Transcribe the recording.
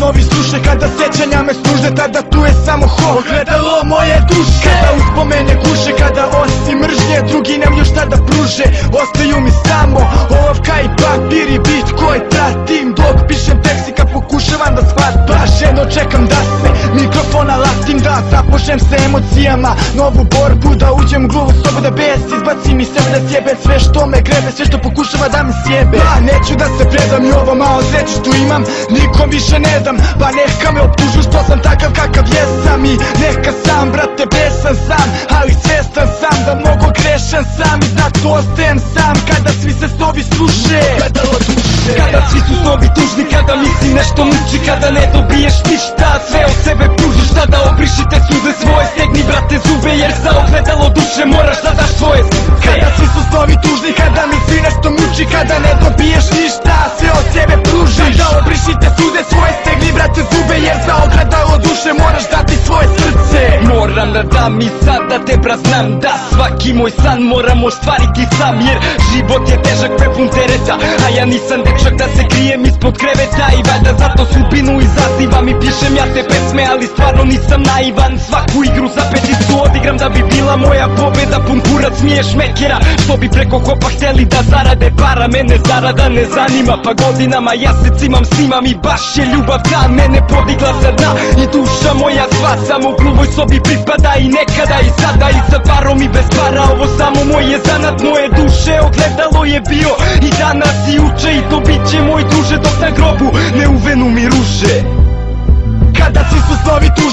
snovi sluše, kada sećanja me služe, tada tu je samo ho, ogledalo moje duše. Kada uspomene guše, kada osim mržnje drugi nemaju šta da pruže, ostaju mi samo olovka i papir i bit koji pratim dok pišem tekst i kad pokušavam da shvatim. Blaženo čekam da se mikrofona latim, da započnem sa emocijama novu borbu, da uđem u glavu sobu, da bes izbacim iz sebe, da sjebem sve što me grebe, sve što pokušava da mi sjebe. Ja neću da se predam i ovo malo sreće što imam nikom više ne dam, pa neka me optužu što sam takav kakav jesam i neka sam, brate, besan sam, ali svestan sam da mnogo grešan sam i zato ostajem sam kada svi se snovi sluše. Kada svi su snovi tužni, kada misli nešto muči, kada ne dobiješ ništa, sve od sebe pružiš, tada obrišite suze svoje, stegni brate zube jer za ogledalo duše moraš da daš svoje. Kada svi su snovi tužni, kada misli nešto muči, kada ne dobiješ ništa, sve od sebe pružiš, tada obrišite suze svoje, stegni brate zube jer za ogledalo duše moraš dati svoje srce. Moram da dam i sad da te znam da svaki moj san moram ostvariti sam, jer život je težak prepun tereta, a ja nisam dečak da se krijem ispod kreveta i valjda zato sudbinu izazivam i pišem ja te pesme, ali stvarno nisam naivan. Svaku igru za peticu odigram da bi bila moja pobeda, pun kurac smije šmekera što bi preko kopa hteli da zarade para, mene zarada ne zanima, pa godinama ja se cimam snimam i baš je ljubav ta mene podigla sa dna i duša moja sva samo u gluvoj sobi pripada i nekada i sada i sa parom i bez para, ovo samo moj je zanat moje duše, ogledalo je bio i danas i uče i to bit će moj duže dok na grobu ne uvenu mi ruže. Kada svi su snovi tu